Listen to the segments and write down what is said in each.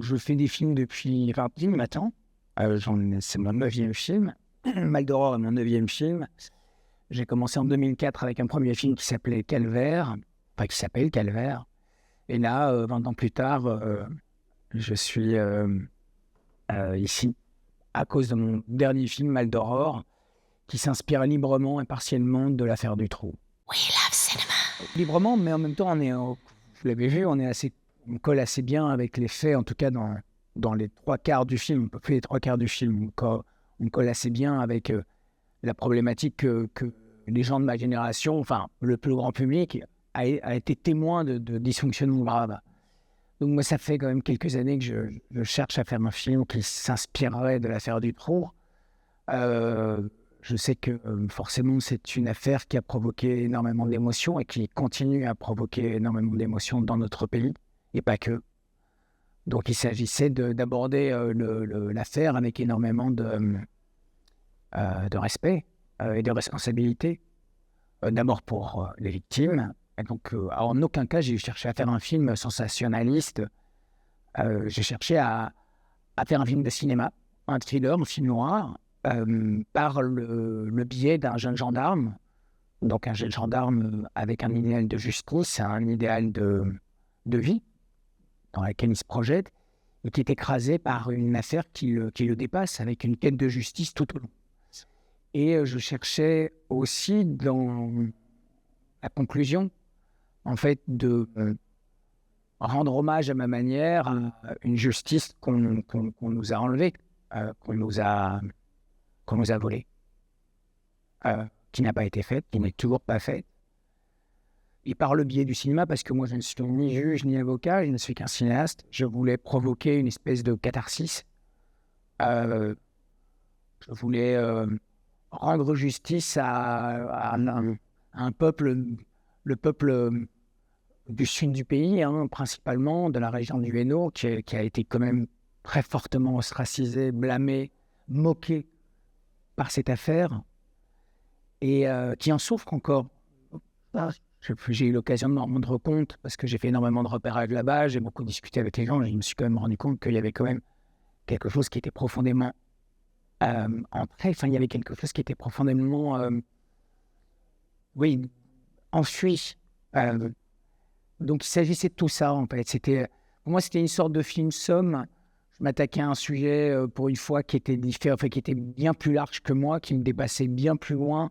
je fais des films depuis 20 ans maintenant. C'est mon 9e film. Mal d'horreur est mon 9e film. J'ai commencé en 2004 avec un premier film qui s'appelait Calvaire, enfin qui s'appelle Calvaire. Et là, 20 ans plus tard, je suis ici à cause de mon dernier film, Mal d'horreur, qui s'inspire librement et partiellement de l'affaire Dutroux. We love cinema. Librement, mais en même temps, vous l'avez vu, on colle assez bien avec les faits, en tout cas dans les 3/4 du film, un peu plus les 3/4 du film. On colle assez bien avec la problématique que les gens de ma génération, enfin le plus grand public, a été témoin de dysfonctionnements graves. Donc moi, ça fait quand même quelques années que je cherche à faire un film qui s'inspirerait de l'affaire Dutroux. Je sais que forcément, c'est une affaire qui a provoqué énormément d'émotions et qui continue à provoquer énormément d'émotions dans notre pays, et pas que. Donc il s'agissait d'aborder l'affaire avec énormément de respect et de responsabilité. D'abord pour les victimes. Et donc, en aucun cas, j'ai cherché à faire un film sensationnaliste. J'ai cherché à faire un film de cinéma, un thriller, un film noir, par le biais d'un jeune gendarme. Donc, un jeune gendarme avec un idéal de justice, un idéal de vie dans laquelle il se projette, et qui est écrasé par une affaire qui le dépasse, avec une quête de justice tout au long. Et je cherchais aussi, dans la conclusion, en fait, de rendre hommage à ma manière à une justice qu'on nous a enlevée, qu'on nous a volée, qui n'a pas été faite, qui n'est toujours pas faite. Et par le biais du cinéma, parce que moi je ne suis ni juge ni avocat, je ne suis qu'un cinéaste, je voulais provoquer une espèce de catharsis. Je voulais rendre justice à un peuple, le peuple du sud du pays, principalement de la région du Hainaut, qui a été quand même très fortement ostracisé, blâmé, moqué par cette affaire, et qui en souffre encore. J'ai eu l'occasion de m'en rendre compte, parce que j'ai fait énormément de repérages là-bas, j'ai beaucoup discuté avec les gens, et je me suis quand même rendu compte qu'il y avait quand même quelque chose qui était profondément il y avait quelque chose qui était profondément enfui. Donc il s'agissait de tout ça, en fait. Pour moi, c'était une sorte de film somme. Je m'attaquais à un sujet pour une fois qui était différent, qui était bien plus large que moi, qui me dépassait bien plus loin,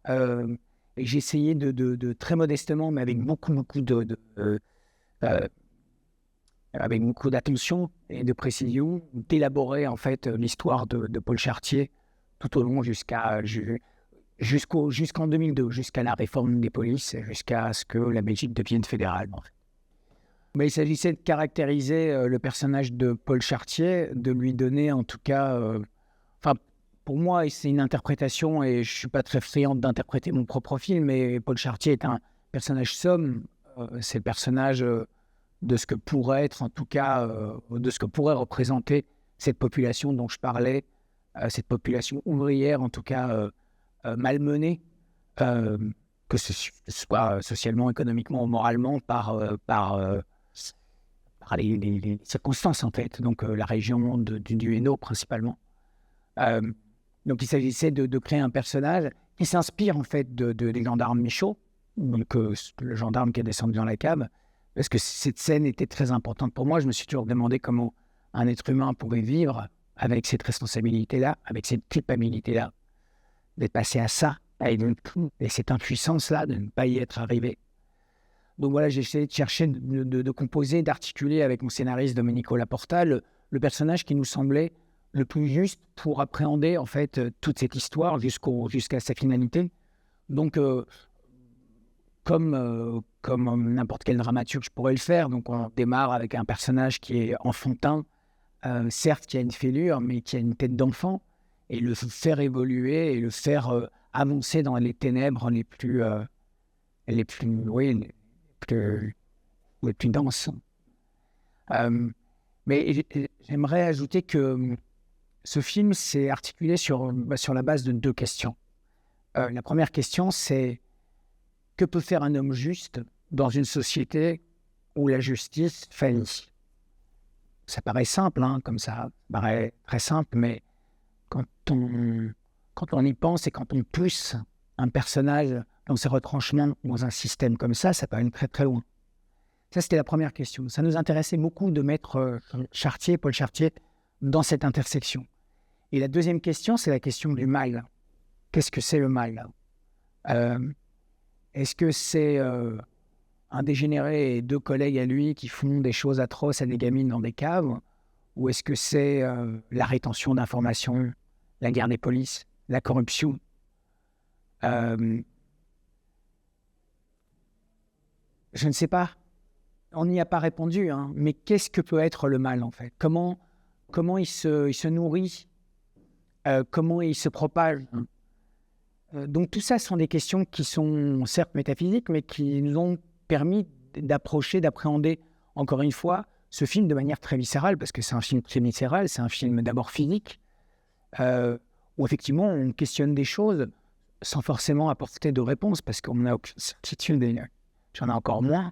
et j'essayais de très modestement, mais avec beaucoup avec beaucoup d'attention et de précision, d'élaborer en fait l'histoire de Paul Chartier tout au long jusqu'en 2002, jusqu'à la réforme des polices, jusqu'à ce que la Belgique devienne fédérale. En fait. Mais il s'agissait de caractériser le personnage de Paul Chartier, de lui donner en tout cas... pour moi, c'est une interprétation et je ne suis pas très friand d'interpréter mon propre film, mais Paul Chartier est un personnage somme, c'est le personnage... de ce que pourrait être, en tout cas, de ce que pourrait représenter cette population dont je parlais, cette population ouvrière, en tout cas malmenée, que ce soit socialement, économiquement ou moralement, par les circonstances, en fait. Donc, la région du Hainaut, principalement. Donc, il s'agissait de créer un personnage qui s'inspire, en fait, des gendarmes Michaud, donc le gendarme qui est descendu dans la cave, parce que cette scène était très importante pour moi. Je me suis toujours demandé comment un être humain pouvait vivre avec cette responsabilité-là, avec cette culpabilité-là, d'être passé à ça, et cette impuissance-là de ne pas y être arrivé. Donc voilà, j'ai essayé de chercher, de composer, d'articuler avec mon scénariste Domenico Laporta le personnage qui nous semblait le plus juste pour appréhender en fait toute cette histoire jusqu'à sa finalité. Donc comme n'importe quel dramaturge pourrait le faire. Donc on démarre avec un personnage qui est enfantin, certes qui a une fêlure, mais qui a une tête d'enfant, et le faire évoluer et le faire avancer dans les ténèbres les plus denses. Mais j'aimerais ajouter que ce film s'est articulé sur la base de 2 questions. La première question, c'est: que peut faire un homme juste dans une société où la justice faillit? ça paraît simple, hein, comme ça paraît très simple, mais quand on y pense et quand on pousse un personnage dans ses retranchements, dans un système comme ça peut aller très très loin. Ça, c'était la première question. Ça nous intéressait beaucoup de mettre Paul Chartier, dans cette intersection. Et la deuxième question, c'est la question du mal. Qu'est-ce que c'est le mal ? Est-ce que c'est un dégénéré et 2 collègues à lui qui font des choses atroces à des gamines dans des caves ? Ou est-ce que c'est la rétention d'informations, la guerre des polices, la corruption ? Je ne sais pas. On n'y a pas répondu, hein, mais qu'est-ce que peut être le mal, en fait ? Comment il se nourrit ? Comment il se propage ? Donc tout ça sont des questions qui sont certes métaphysiques, mais qui nous ont permis d'approcher, d'appréhender, encore une fois, ce film de manière très viscérale, parce que c'est un film très viscéral, c'est un film d'abord physique, où effectivement on questionne des choses sans forcément apporter de réponse, parce qu'on n'a aucune certitude, et j'en ai encore moins.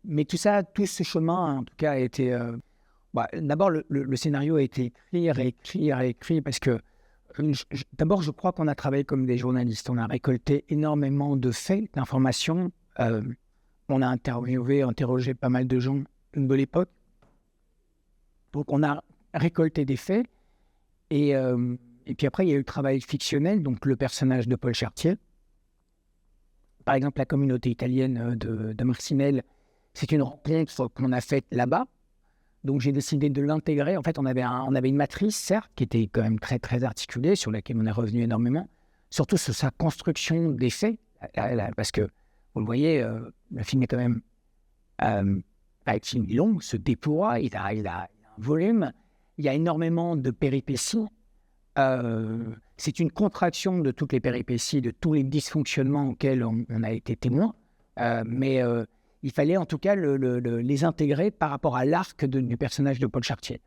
Mais tout ce chemin, en tout cas, a été... d'abord, le scénario a été écrit, parce que d'abord, je crois qu'on a travaillé comme des journalistes. On a récolté énormément de faits, d'informations. On a interrogé pas mal de gens de l'époque. Donc, on a récolté des faits. Et puis après, il y a eu le travail fictionnel, donc le personnage de Paul Chartier. Par exemple, la communauté italienne de Marcinelle, c'est une rencontre qu'on a faite là-bas. Donc, j'ai décidé de l'intégrer. En fait, on avait une matrice, certes, qui était quand même très, très articulée, sur laquelle on est revenu énormément, surtout sur sa construction des faits, parce que, vous le voyez, le film est quand même un film long, se déploie, il a un volume, il y a énormément de péripéties. C'est une contraction de toutes les péripéties, de tous les dysfonctionnements auxquels on a été témoin, mais il fallait en tout cas les intégrer par rapport à l'arc du personnage de Paul Chartier.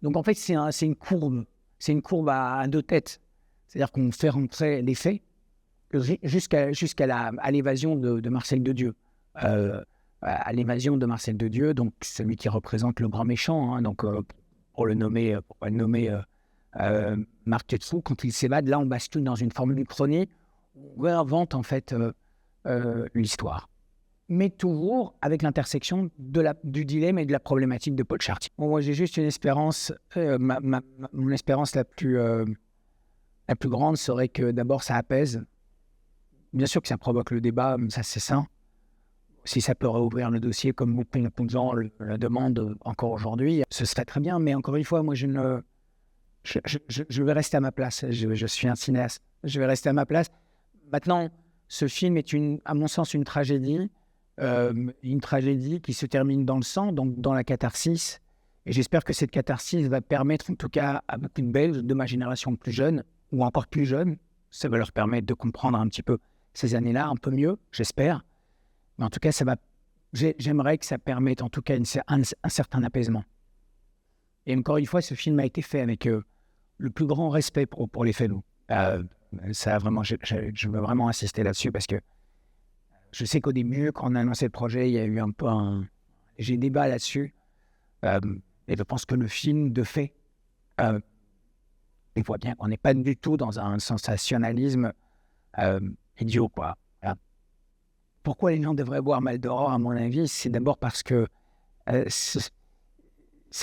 Donc en fait, c'est une courbe à 2 têtes. C'est-à-dire qu'on fait rentrer les faits jusqu'à l'évasion de Marcel de Dieu. À l'évasion de Marcel de Dieu, donc celui qui représente le grand méchant, hein, donc pour pas le nommer Marc Tetsou, quand il s'évade, là on bascule dans une formule chronique où on réinvente en fait l'histoire. Mais toujours avec l'intersection du dilemme et de la problématique de Paul Chartier. Bon, moi, j'ai juste une espérance. Mon espérance la plus grande serait que d'abord, ça apaise. Bien sûr que ça provoque le débat, mais ça, c'est ça. Si ça peut réouvrir le dossier, comme beaucoup de gens le demandent encore aujourd'hui, ce serait très bien. Mais encore une fois, moi, je vais rester à ma place. Je suis un cinéaste. Je vais rester à ma place. Maintenant, ce film est, à mon sens, une tragédie. Une tragédie qui se termine dans le sang, donc dans la catharsis. Et j'espère que cette catharsis va permettre, en tout cas à beaucoup de Belges de ma génération plus jeune, ou encore plus jeune, ça va leur permettre de comprendre un petit peu ces années-là, un peu mieux, j'espère. Mais en tout cas, j'aimerais que ça permette en tout cas un certain apaisement. Et encore une fois, ce film a été fait avec le plus grand respect pour les Fesneau. Ça, vraiment, je veux vraiment insister là-dessus, parce que je sais qu'au début, quand on a annoncé le projet, il y a eu un peu un léger débat là-dessus. Et je pense que le film, de fait, on voit bien qu'on n'est pas du tout dans un sensationnalisme idiot, quoi. Voilà. Pourquoi les gens devraient voir Maldoror, à mon avis, c'est d'abord parce que c'est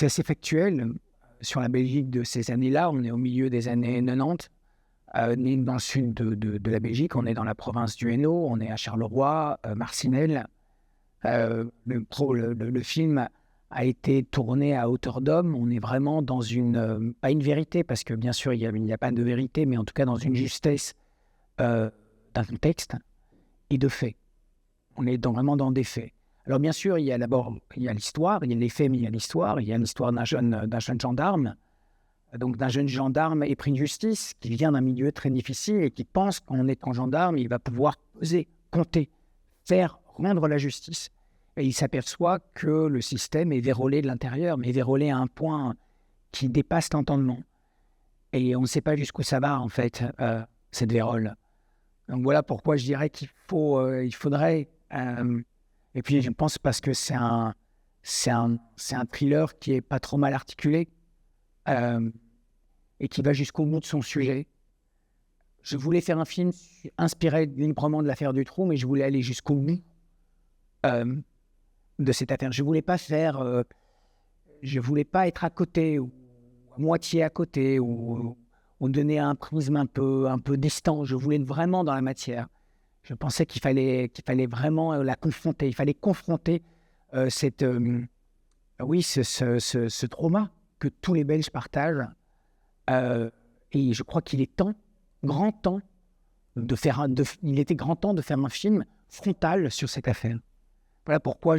assez factuel sur la Belgique de ces années-là. On est au milieu des années 90. Dans le sud de la Belgique, on est dans la province du Hainaut, on est à Charleroi, Marcinelle. Le film a été tourné à hauteur d'homme. On est vraiment dans pas une vérité, parce que bien sûr, il n'y a pas de vérité, mais en tout cas dans une justesse d'un contexte et de faits. On est vraiment dans des faits. Alors bien sûr, il y a l'histoire, il y a les faits, mais il y a l'histoire. Il y a l'histoire d'un jeune gendarme, donc d'un jeune gendarme épris de justice, qui vient d'un milieu très difficile et qui pense qu'en étant gendarme, il va pouvoir peser, compter, rendre la justice. Et il s'aperçoit que le système est vérolé de l'intérieur, mais vérolé à un point qui dépasse l'entendement. Et on ne sait pas jusqu'où ça va, en fait, cette vérole. Donc voilà pourquoi je dirais qu'il faudrait... et puis je pense parce que c'est c'est un thriller qui est pas trop mal articulé et qui va jusqu'au bout de son sujet. Je voulais faire un film inspiré librement de l'affaire Dutroux, mais je voulais aller jusqu'au bout de cette affaire. Je voulais pas être à côté ou à moitié à côté ou donner un prisme un peu distant. Je voulais être vraiment dans la matière. Je pensais qu'il fallait vraiment la confronter. Il fallait confronter ce trauma que tous les Belges partagent. Et je crois qu'il est grand temps il était grand temps de faire un film frontal sur cette affaire. Voilà pourquoi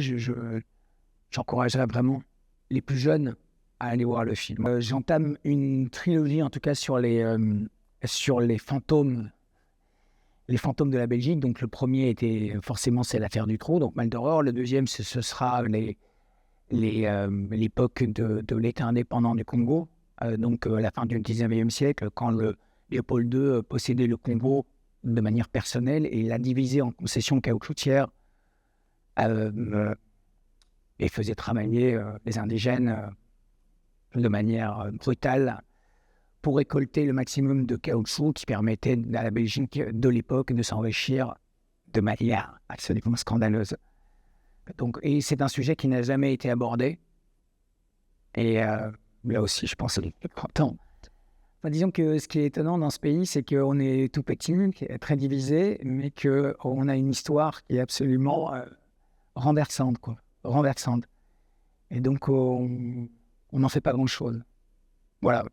j'encouragerais vraiment les plus jeunes à aller voir le film. J'entame une trilogie, en tout cas, sur les fantômes de la Belgique. Donc, le premier forcément, c'est l'affaire Dutroux, donc Mal d'horreur. Le deuxième, ce sera l'époque de l'État indépendant du Congo, donc la fin du 19e siècle, quand Léopold II possédait le Congo de manière personnelle et l'a divisé en concessions caoutchoutières et faisait travailler les indigènes de manière brutale pour récolter le maximum de caoutchouc qui permettait à la Belgique de l'époque de s'enrichir de manière absolument scandaleuse. Donc, et c'est un sujet qui n'a jamais été abordé. Et là aussi, je pense qu'il est important. Enfin, disons que ce qui est étonnant dans ce pays, c'est qu'on est tout petit, très divisé, mais qu'on a une histoire qui est absolument renversante, quoi. Renversante. Et donc, on n'en fait pas grand-chose. Voilà.